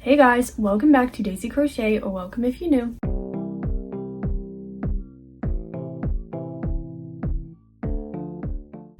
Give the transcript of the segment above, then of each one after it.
Hey guys, welcome back to Daisy Crochet, or welcome if you're new.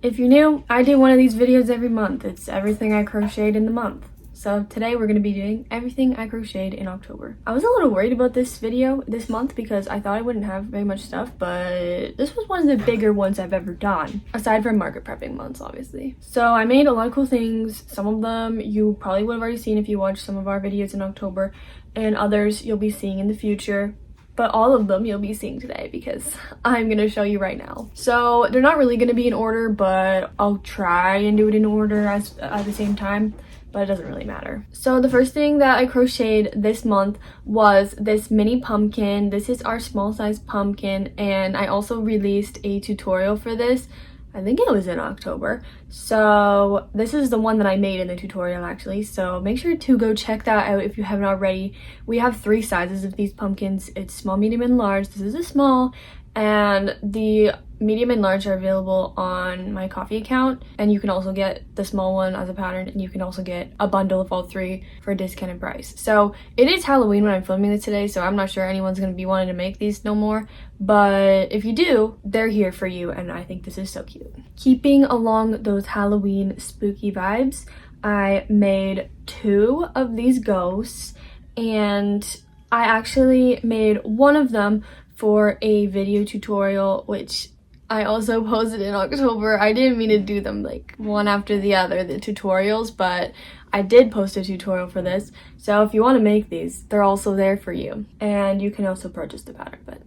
If you're new, I do one of these videos every month. It's everything I crocheted in the month. So today we're going to be doing everything I crocheted in October. I was a little worried about this video this month because I thought I wouldn't have very much stuff, but this was one of the bigger ones I've ever done, aside from market prepping months, obviously. So I made a lot of cool things. Some of them you probably would have already seen if you watched some of our videos in October, and others you'll be seeing in the future. But all of them you'll be seeing today because I'm going to show you right now. So they're not really going to be in order, but I'll try and do it in order at the same time. But it doesn't really matter. So the first thing that I crocheted this month was this mini pumpkin. This is our small size pumpkin, and I also released a tutorial for this. I think it was in October. So this is the one that I made in the tutorial actually. So make sure to go check that out if you haven't already. We have 3 sizes of these pumpkins. It's small, medium, and large. This is a small, and the medium and large are available on my coffee account, and you can also get the small one as a pattern, and you can also get a bundle of all 3 for a discounted price. So it is Halloween when I'm filming this today, so I'm not sure anyone's going to be wanting to make these no more, but if you do, they're here for you, and I think this is so cute. Keeping along those Halloween spooky vibes, I made 2 of these ghosts, and I actually made one of them for a video tutorial, which I also posted in October. I didn't mean to do them like one after the other, the tutorials, but I did post a tutorial for this. So if you want to make these, they're also there for you. And you can also purchase the pattern, but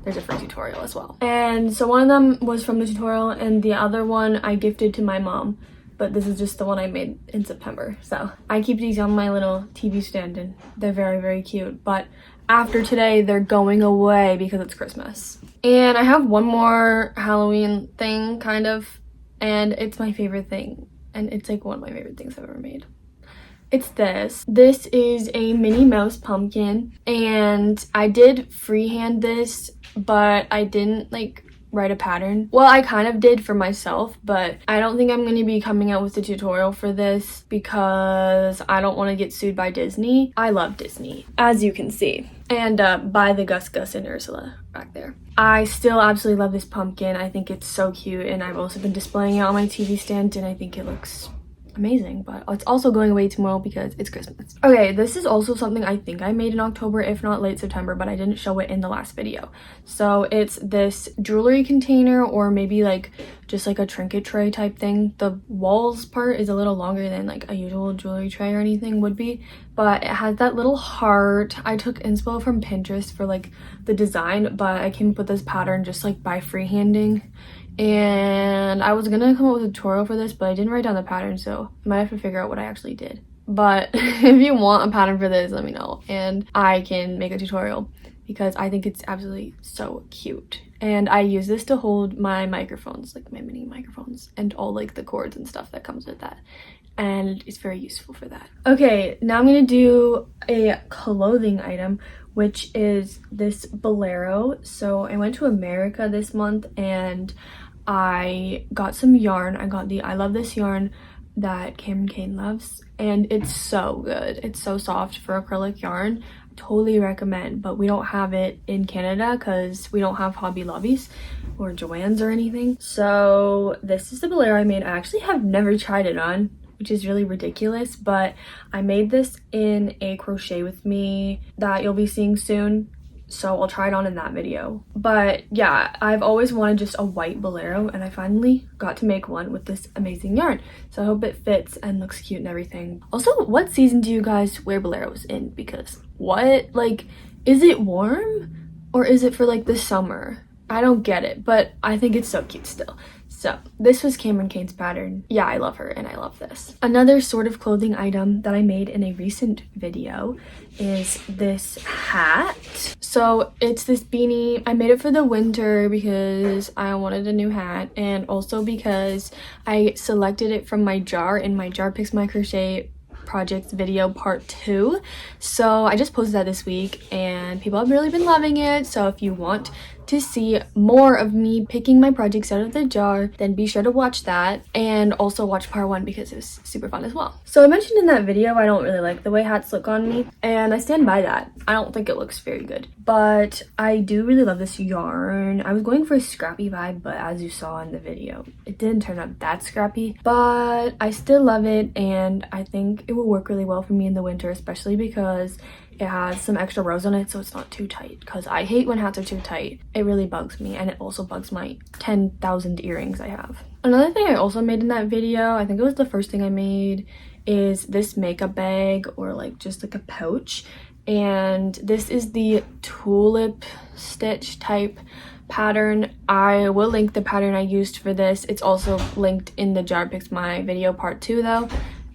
there's a free tutorial as well. And so one of them was from the tutorial, and the other one I gifted to my mom. But this is just the one I made in September. So I keep these on my little TV stand, and they're very, very cute. But after today, they're going away because it's Christmas. And I have one more Halloween thing, kind of, and it's my favorite thing. And it's like one of my favorite things I've ever made. It's this. This is a Minnie Mouse pumpkin, and I did freehand this, but I didn't like write a pattern. Well, I kind of did for myself, but I don't think I'm going to be coming out with a tutorial for this because I don't want to get sued by Disney. I love Disney, as you can see, and by the Gus Gus and Ursula back there. I still absolutely love this pumpkin. I think it's so cute, and I've also been displaying it on my TV stand, and I think it looks amazing, but it's also going away tomorrow because it's Christmas. Okay, this is also something I think I made in October, if not late September, but I didn't show it in the last video. So it's this jewelry container, or maybe like just like a trinket tray type thing. The walls part is a little longer than like a usual jewelry tray or anything would be, but it has that little heart. I took inspo from Pinterest for like the design, but I came up with this pattern just like by freehanding. And I was gonna come up with a tutorial for this, but I didn't write down the pattern, so I might have to figure out what I actually did. But if you want a pattern for this, let me know, and I can make a tutorial because I think it's absolutely so cute. And I use this to hold my microphones, like my mini microphones, and all like the cords and stuff that comes with that. And it's very useful for that. Okay, now I'm gonna do a clothing item, which is this bolero. So I went to America this month, and I got some yarn. I got the I Love This yarn that Cameron Kane loves, and it's so good. It's so soft for acrylic yarn. I totally recommend, but we don't have it in Canada because we don't have Hobby Lobbies or Joann's or anything. So this is the bolero I made. I actually have never tried it on, which is really ridiculous, but I made this in a crochet with me that you'll be seeing soon. So I'll try it on in that video. But yeah, I've always wanted just a white bolero, and I finally got to make one with this amazing yarn. So I hope it fits and looks cute and everything. Also, what season do you guys wear boleros in? Because what, like, is it warm or is it for like the summer? I don't get it, but I think it's so cute still. So this was Cameron Kane's pattern. Yeah, I love her and I love this. Another sort of clothing item that I made in a recent video is this hat. So it's this beanie. I made it for the winter because I wanted a new hat, and also because I selected it from my jar in my Jar Picks My Crochet projects video part 2. So I just posted that this week, and people have really been loving it. So if you want to see more of me picking my projects out of the jar, then be sure to watch that and also watch part 1 because it was super fun as well. So I mentioned in that video I don't really like the way hats look on me, and I stand by that. I don't think it looks very good, but I do really love this yarn. I was going for a scrappy vibe, but as you saw in the video, it didn't turn out that scrappy, but I still love it, and I think it will work really well for me in the winter, especially because it has some extra rows on it, so it's not too tight, because I hate when hats are too tight. It really bugs me, and it also bugs my 10,000 earrings I have. Another thing I also made in that video, I think it was the first thing I made, is this makeup bag, or like just like a pouch. And this is the tulip stitch type pattern. I will link the pattern I used for this. It's also linked in the jar picks my video part 2 though.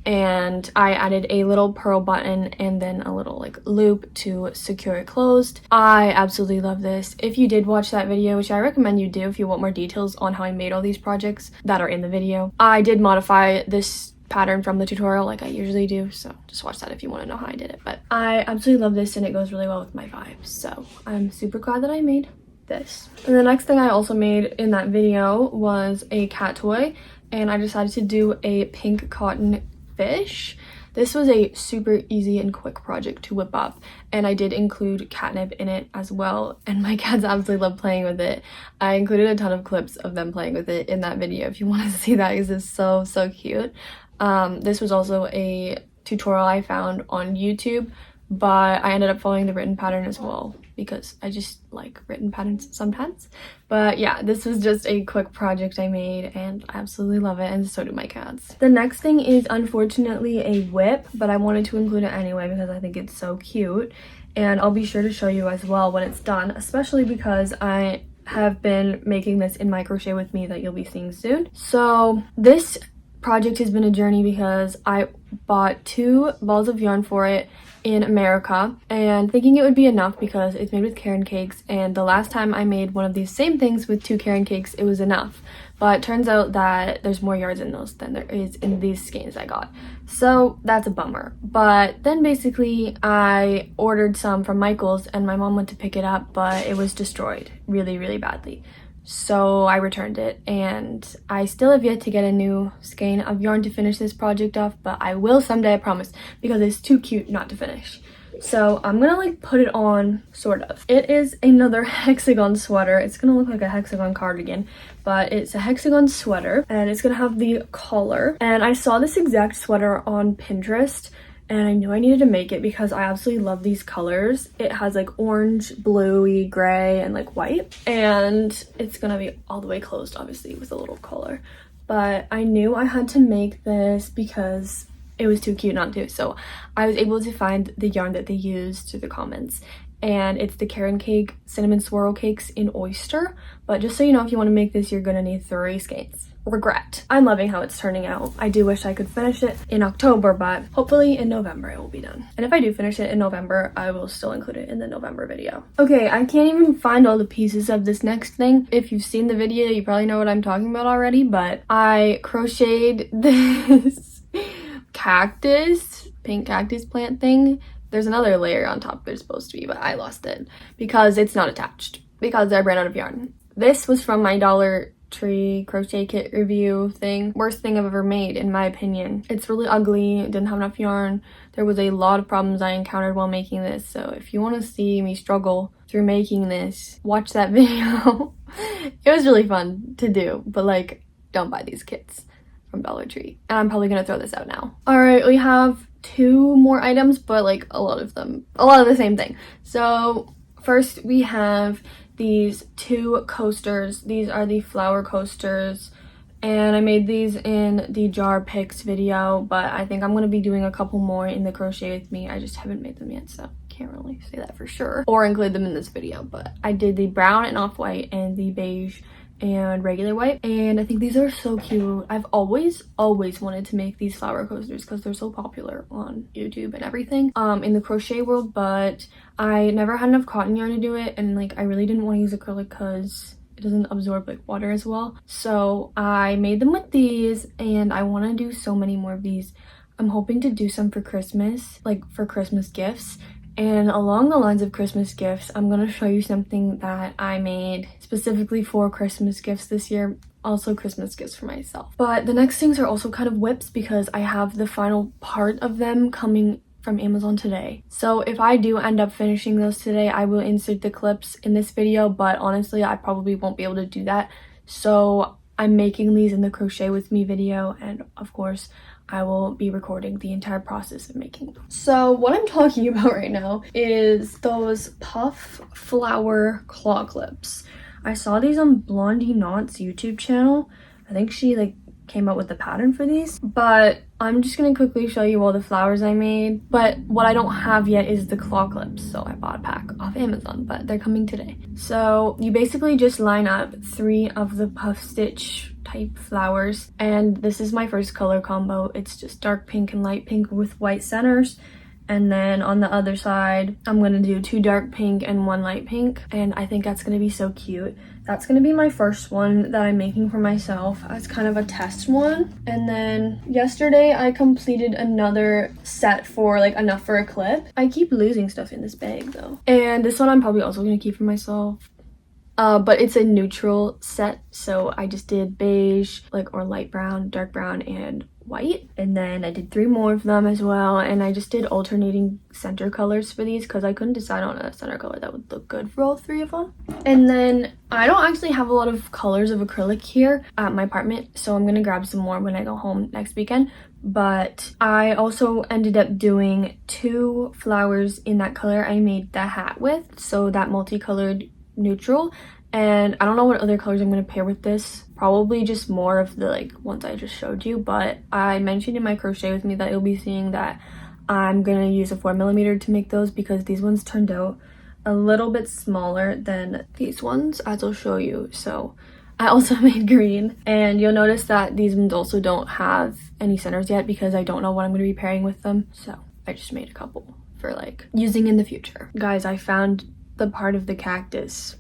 And I added a little pearl button and then a little like loop to secure it closed. I absolutely love this. If you did watch that video, which I recommend you do if you want more details on how I made all these projects that are in the video, I did modify this pattern from the tutorial like I usually do, so just watch that if you want to know how I did it. But I absolutely love this, and it goes really well with my vibe, so I'm super glad that I made this. And the next thing I also made in that video was a cat toy, and I decided to do a pink cotton fish. This was a super easy and quick project to whip up, and I did include catnip in it as well, and my cats absolutely love playing with it. I included a ton of clips of them playing with it in that video if you want to see that, because it's so cute. This was also a tutorial I found on YouTube, but I ended up following the written pattern as well because I just like written patterns sometimes. But yeah, this was just a quick project I made, and I absolutely love it, and so do my cats. The next thing is unfortunately a whip, but I wanted to include it anyway because I think it's so cute, and I'll be sure to show you as well when it's done, especially because I have been making this in my crochet with me that you'll be seeing soon. So this project has been a journey because I bought 2 balls of yarn for it in America, and thinking it would be enough because it's made with Caron cakes, and the last time I made one of these same things with 2 Caron cakes, it was enough. But it turns out that there's more yards in those than there is in these skeins I got, so that's a bummer. But then basically I ordered some from Michael's, and my mom went to pick it up, but it was destroyed really badly. So I returned it, and I still have yet to get a new skein of yarn to finish this project off, but I will someday, I promise, because it's too cute not to finish. So I'm gonna like put it on, sort of. It is another hexagon sweater. It's gonna look like a hexagon cardigan, but it's a hexagon sweater, and it's gonna have the collar. And I saw this exact sweater on Pinterest, and I knew I needed to make it because I absolutely love these colors. It has like orange, bluey, gray, and like white, and it's gonna be all the way closed obviously with a little collar. But I knew I had to make this because it was too cute not to, so I was able to find the yarn that they used through the comments, and it's the Caron cake cinnamon swirl cakes in oyster. But just so you know, if you want to make this, you're gonna need 3 skeins. Regret. I'm loving how it's turning out. I do wish I could finish it in October, but hopefully in November it will be done. And if I do finish it in November, I will still include it in the November video. Okay, I can't even find all the pieces of this next thing. If you've seen the video, you probably know what I'm talking about already, but I crocheted this cactus, pink cactus plant thing. There's another layer on top there's supposed to be, but I lost it because it's not attached because I ran out of yarn. This was from my Dollar Tree crochet kit review thing. Worst thing I've ever made in my opinion. It's really ugly, didn't have enough yarn. There was a lot of problems I encountered while making this, so if you want to see me struggle through making this, watch that video. It was really fun to do, but like, don't buy these kits from Dollar Tree. And I'm probably gonna throw this out now. All right, we have 2 more items, but like a lot of the same thing. So first we have these 2 coasters. These are the flower coasters, and I made these in the jar picks video, but I think I'm going to be doing a couple more in the crochet with me. I just haven't made them yet, so can't really say that for sure or include them in this video. But I did the brown and off-white and the beige and regular white, and I think these are so cute. I've always wanted to make these flower coasters because they're so popular on YouTube and everything in the crochet world, but I never had enough cotton yarn to do it, and like I really didn't want to use acrylic because it doesn't absorb like water as well. So I made them with these, and I want to do so many more of these. I'm hoping to do some for Christmas, like for Christmas gifts, And along the lines of Christmas gifts, I'm going to show you something that I made specifically for Christmas gifts this year. Also Christmas gifts for myself. But the next things are also kind of whips because I have the final part of them coming from Amazon today. So if I do end up finishing those today, I will insert the clips in this video, but honestly, I probably won't be able to do that. So I'm making these in the crochet with me video, and of course, I will be recording the entire process of making them. So what I'm talking about right now is those puff flower claw clips. I saw these on Blondie Knott's YouTube channel. I think she came up with the pattern for these, but I'm just gonna quickly show you all the flowers I made. But what I don't have yet is the claw clips, so I bought a pack off Amazon, but they're coming today. So you basically just line up 3 of the puff stitch type flowers, and this is my first color combo. It's just dark pink and light pink with white centers. And then on the other side, I'm gonna do 2 dark pink and 1 light pink. And I think that's gonna be so cute. That's gonna be my first one that I'm making for myself as kind of a test one. And then yesterday I completed another set for enough for a clip. I keep losing stuff in this bag though. And this one I'm probably also gonna keep for myself. But it's a neutral set, so I just did beige, or light brown, dark brown, and white. And then I did 3 more of them as well, and I just did alternating center colors for these because I couldn't decide on a center color that would look good for all 3 of them. And then I don't actually have a lot of colors of acrylic here at my apartment, so I'm gonna grab some more when I go home next weekend. But I also ended up doing 2 flowers in that color I made the hat with, so that multicolored neutral. And I don't know what other colors I'm going to pair with this. Probably just more of the ones I just showed you. But I mentioned in my crochet with me that you'll be seeing that I'm going to use a 4mm to make those because these ones turned out a little bit smaller than these ones, as I'll show you. So I also made green, and you'll notice that these ones also don't have any centers yet because I don't know what I'm going to be pairing with them. So I just made a couple for using in the future. Guys, I found the part of the cactus.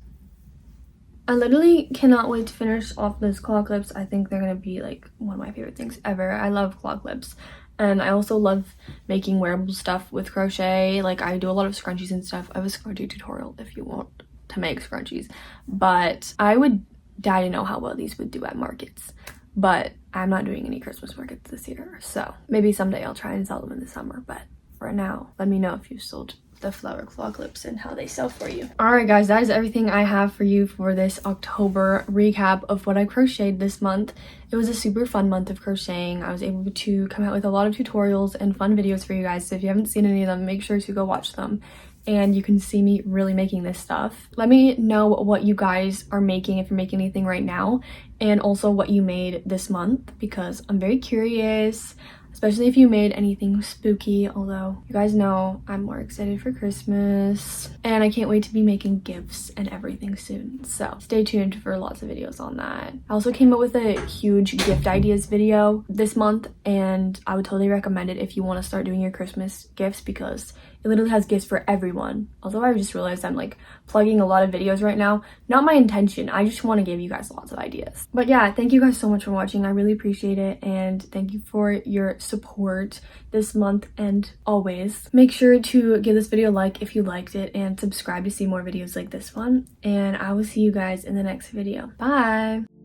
I literally cannot wait to finish off those claw clips. I think they're gonna be one of my favorite things ever. I love claw clips, and I also love making wearable stuff with crochet. I do a lot of scrunchies and stuff. I have a scrunchie tutorial if you want to make scrunchies, but I would die to know how well these would do at markets. But I'm not doing any Christmas markets this year, so maybe someday I'll try and sell them in the summer. But for now, let me know if you sold the flower claw clips and how they sell for you. Alright guys, that is everything I have for you for this October recap of what I crocheted this month. It was a super fun month of crocheting. I was able to come out with a lot of tutorials and fun videos for you guys, so if you haven't seen any of them, make sure to go watch them and you can see me really making this stuff. Let me know what you guys are making, if you're making anything right now, and also what you made this month because I'm very curious. Especially if you made anything spooky, although you guys know I'm more excited for Christmas. And I can't wait to be making gifts and everything soon. So stay tuned for lots of videos on that. I also came up with a huge gift ideas video this month, and I would totally recommend it if you want to start doing your Christmas gifts because it literally has gifts for everyone. Although I just realized I'm plugging a lot of videos right now. Not my intention. I just want to give you guys lots of ideas. But yeah, thank you guys so much for watching. I really appreciate it, and thank you for your support this month and always. Make sure to give this video a like if you liked it and subscribe to see more videos like this one, and I will see you guys in the next video. Bye!